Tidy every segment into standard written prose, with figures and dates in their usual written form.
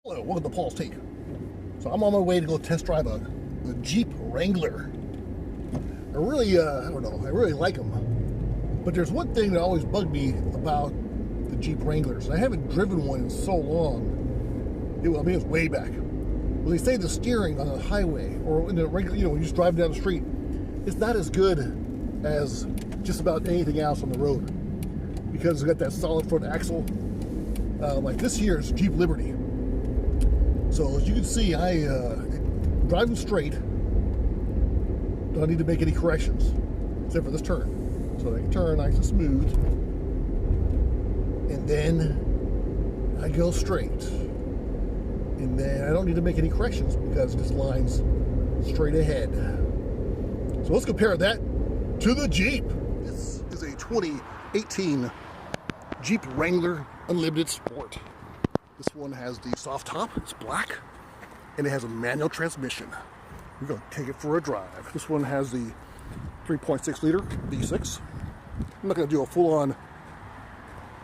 Hello, welcome to Paul's Take. So I'm on my way to go test drive a Jeep Wrangler. I really like them. But there's one thing that always bugged me about the Jeep Wranglers. I haven't driven one in so long. It was way back. Well, they say the steering on the highway or in the regular, when you just drive down the street, it's not as good as just about anything else on the road because it's got that solid front axle. Like this year's Jeep Liberty. So as you can see, driving straight, don't need to make any corrections, except for this turn. So I can turn nice and smooth, and then I go straight. And then I don't need to make any corrections because this line's straight ahead. So let's compare that to the Jeep. This is a 2018 Jeep Wrangler Unlimited Sport. This one has the soft top, it's black, and it has a manual transmission. We're going to take it for a drive. This one has the 3.6 liter V6. I'm not going to do a full-on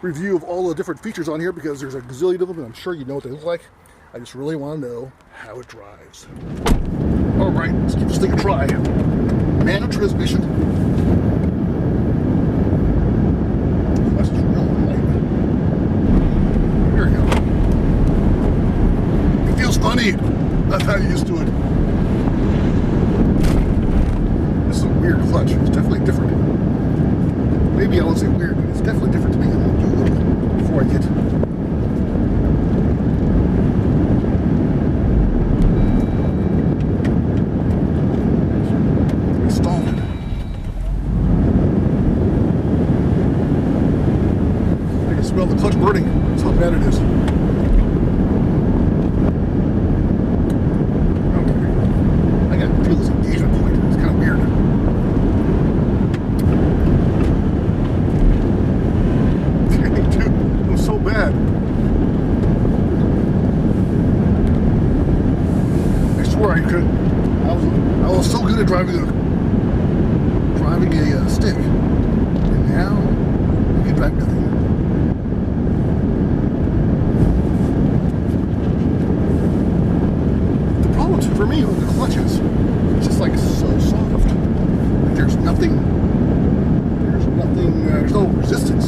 review of all the different features on here because there's a gazillion of them and I'm sure you know what they look like. I just really want to know how it drives. All right, let's give this thing a try. Manual transmission. That's just real light. Here we go. It feels funny. That's how you used to it. This is a weird clutch. It's definitely different. Maybe I won't say weird, but it's definitely different to me. I'm going to do a little before I get installed. I can smell the clutch burning. That's how bad it is. I was so good at driving a stick, and now I can drive nothing. The problem for me with the clutches, it's just like so soft. Like there's no resistance.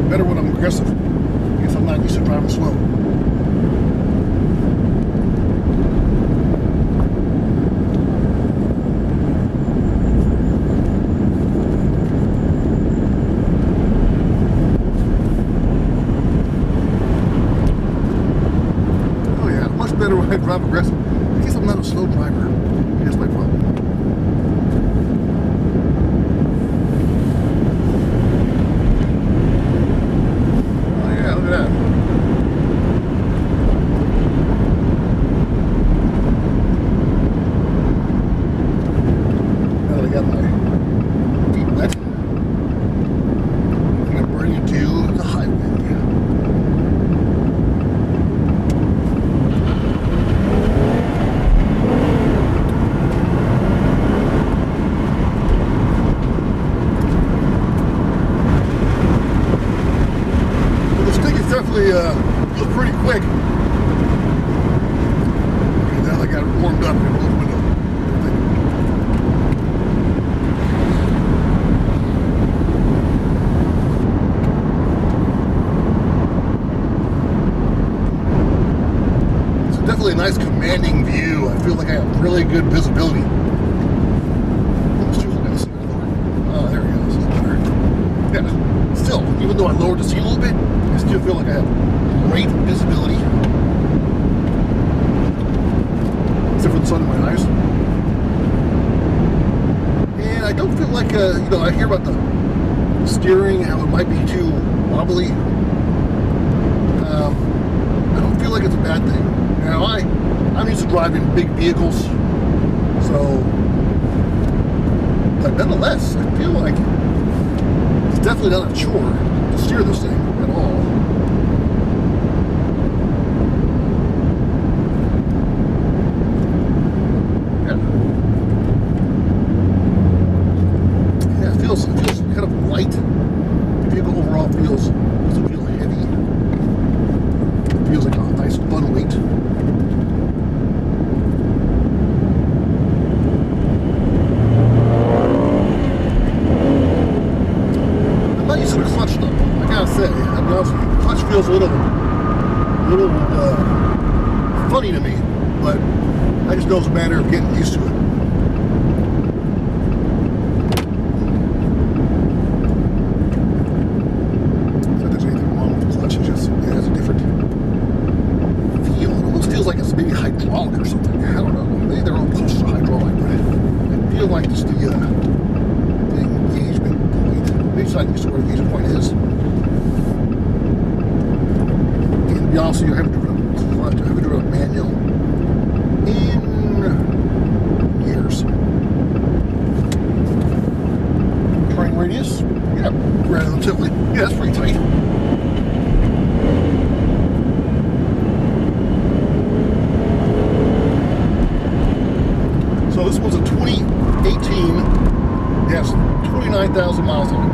Better when I'm aggressive. I guess I'm not used to driving slow. Oh yeah, much better when I drive aggressive. I guess I'm not a slow driver. That's my problem. Feels pretty quick. And now I got it warmed up in the window. It's definitely a nice commanding view. I feel like I have really good visibility. Oh, there we go. This is better. Yeah. Still, even though I lowered the seat a little bit, I still feel like I have great visibility. Except for the sun in my eyes. And I don't feel like, I hear about the steering, how it might be too wobbly. I don't feel like it's a bad thing. Now, I'm used to driving big vehicles, so, but nonetheless, I feel like it's definitely not a chore to steer this thing at all. Yeah, it feels kind of light. It vehicle overall doesn't feel heavy. It feels like a nice fun weight. I'm not using the clutch though. I gotta say, I'll be honest with you, the clutch feels a little funny to me, but I just know it's a matter of getting used to it. Like it's maybe hydraulic or something. I don't know. Maybe they're all close to hydraulic, but I feel like just the engagement point. Maybe it's not used to where the engagement point is. And to be honest with you, I haven't driven a clutch. I haven't driven a manual in years. Turning radius, yeah, relatively. Yeah, that's pretty tight. So this was a 2018, yes, 29,000 miles on it.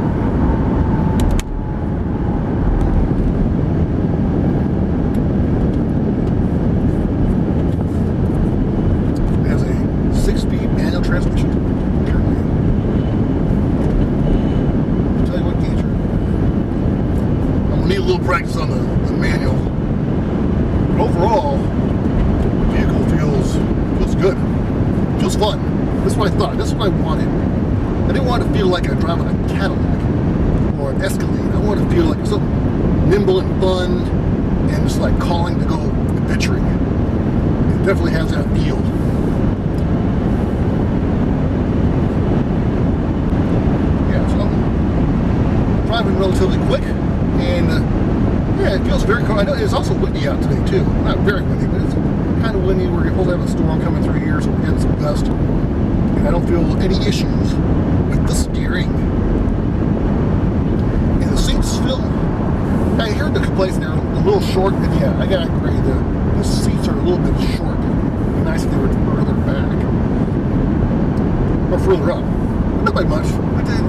It has a 6-speed manual transmission. I'll tell you what, Gager, I'm gonna need a little practice on the manual. But overall, the vehicle feels good. Feels fun. That's what I thought. That's what I wanted. I didn't want to feel like I'm driving a Cadillac or an Escalade. I wanted to feel like something nimble and fun and just like calling to go adventuring. It definitely has that feel. Yeah, so I'm driving relatively quick and yeah, it feels very cool. I know it's also windy out today too. Not very windy, but it's kind of windy. We're supposed to have a storm coming through here, so we're getting some gust. And I don't feel any issues with the steering. And the seats feel, I heard the complaints they're a little short, and yeah, I gotta agree, the seats are a little bit short. It'd be nice if they were further back. Or further up. Not by much, but then,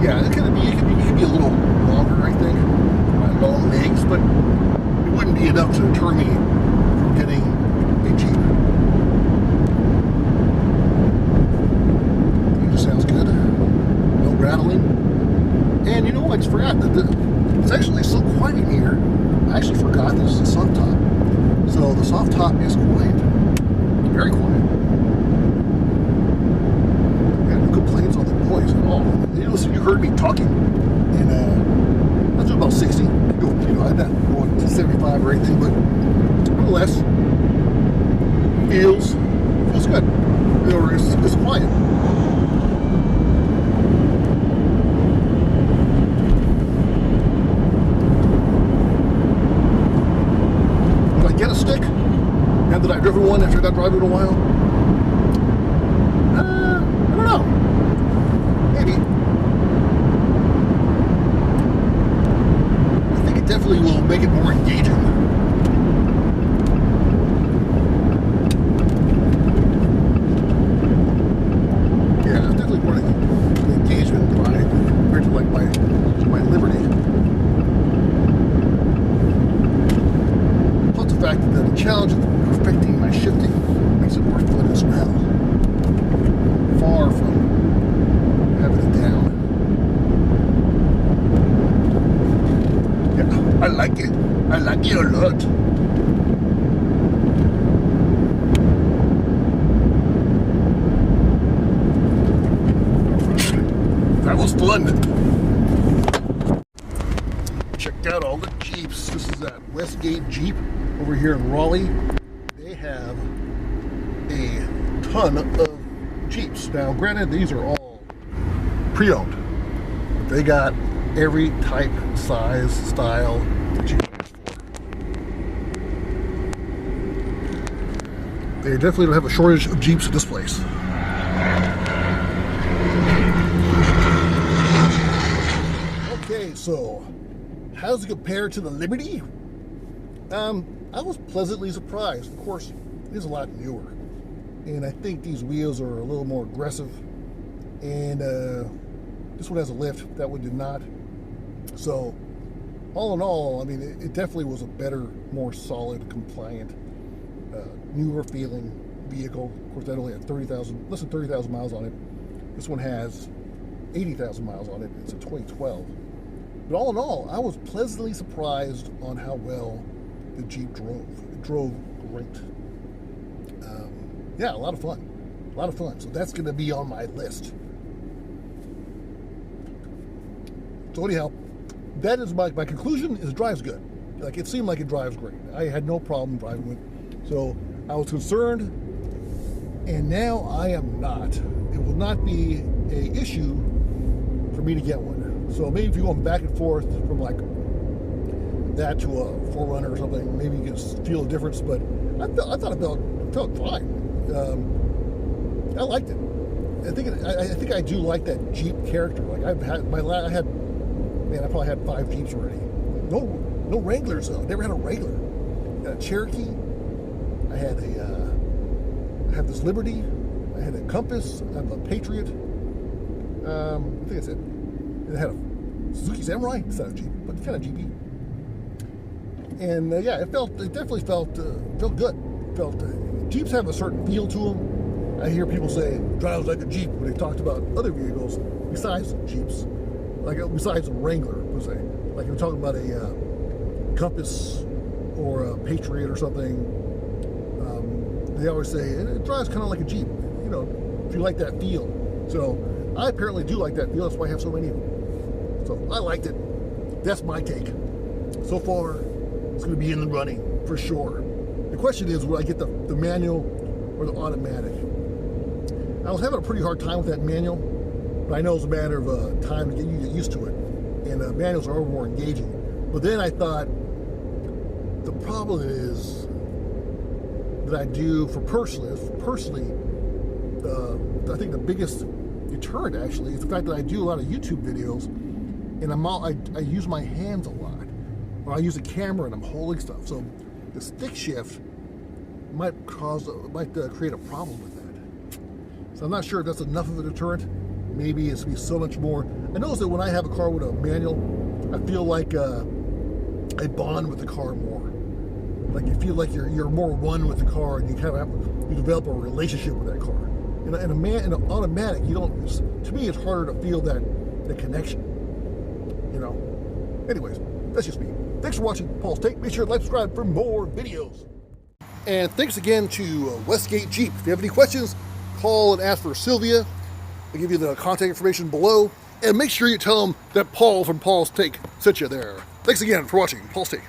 yeah, it could be a little longer, I think, for my long legs, but it wouldn't be enough to deter me from getting a Jeep. It just sounds good. No rattling. And you know, I just forgot that it's actually so quiet in here. I actually forgot this is a soft top. So the soft top is quiet. Very quiet. Yeah, no complaints on the noise at all. You know, so you heard me talking, and I was doing about 60. You know, I'm not going to 75 or anything, but nonetheless, feels good. You know, it's quiet. Will I get a stick now that I've driven one after not driving in a while? I don't know. Maybe. Definitely will make it more engaging. Yeah, it's definitely more an engagement drive compared to like my Liberty. Plus the fact that the challenge of perfecting my shifting makes it more fun as well. Far from having it down. I like it. I like it a lot. That was fun. Checked out all the Jeeps. This is at Westgate Jeep over here in Raleigh. They have a ton of Jeeps. Now, granted, these are all pre-owned. But they got every type, size, style that you can ask for. They definitely don't have a shortage of Jeeps at this place. Okay, so how does it compare to the Liberty? I was pleasantly surprised. Of course, it is a lot newer, and I think these wheels are a little more aggressive, and This one has a lift, that one did not. So all in all, I mean, it definitely was a better, more solid, compliant, newer feeling vehicle. Of course, that only had less than 30,000 miles on it. This one has 80,000 miles on it. It's a 2012. But all in all, I was pleasantly surprised on how well the Jeep drove. It drove great. Yeah, a lot of fun. A lot of fun. So that's going to be on my list. So anyhow, that is my conclusion is it drives good. Like, it seemed like it drives great. I had no problem driving it. So I was concerned, and now I am not. It will not be an issue for me to get one. So maybe if you're going back and forth from like that to a 4Runner or something, maybe you can feel a difference. But I thought it felt fine. I liked it. I think I do like that Jeep character. Like I probably had 5 Jeeps already. No Wranglers though. Never had a Wrangler. I had a Cherokee. I had this Liberty. I had a Compass. I have a Patriot. I think that's it. And I had a Suzuki Samurai. It's not a Jeep, but kind of Jeepy. And yeah, it definitely felt good. Jeeps have a certain feel to them. I hear people say drives like a Jeep when they talked about other vehicles besides Jeeps, like besides a Wrangler, per se. Like if you're talking about a Compass or a Patriot or something, they always say it drives kind of like a Jeep. You know, if you like that feel. So I apparently do like that feel. That's why I have so many of them. So I liked it. That's my take. So far, it's going to be in the running for sure. The question is, will I get the manual or the automatic? I was having a pretty hard time with that manual, but I know it's a matter of time to get used to it. And manuals are more engaging. But then I thought, the problem is that I do for personally, I think the biggest deterrent actually is the fact that I do a lot of YouTube videos, and I use my hands a lot, or I use a camera and I'm holding stuff. So the stick shift might create a problem with that. So I'm not sure if that's enough of a deterrent. Maybe it's be so much more. I notice that when I have a car with a manual, I feel like I bond with the car more. Like you feel like you're more one with the car, and you develop a relationship with that car. In an automatic, you don't. To me, it's harder to feel that connection. You know. Anyways, that's just me. Thanks for watching Paul's Take. Make sure to like, subscribe for more videos. And thanks again to Westgate Jeep. If you have any questions, call and ask for Sylvia. I'll give you the contact information below. And make sure you tell them that Paul from Paul's Take sent you there. Thanks again for watching Paul's Take.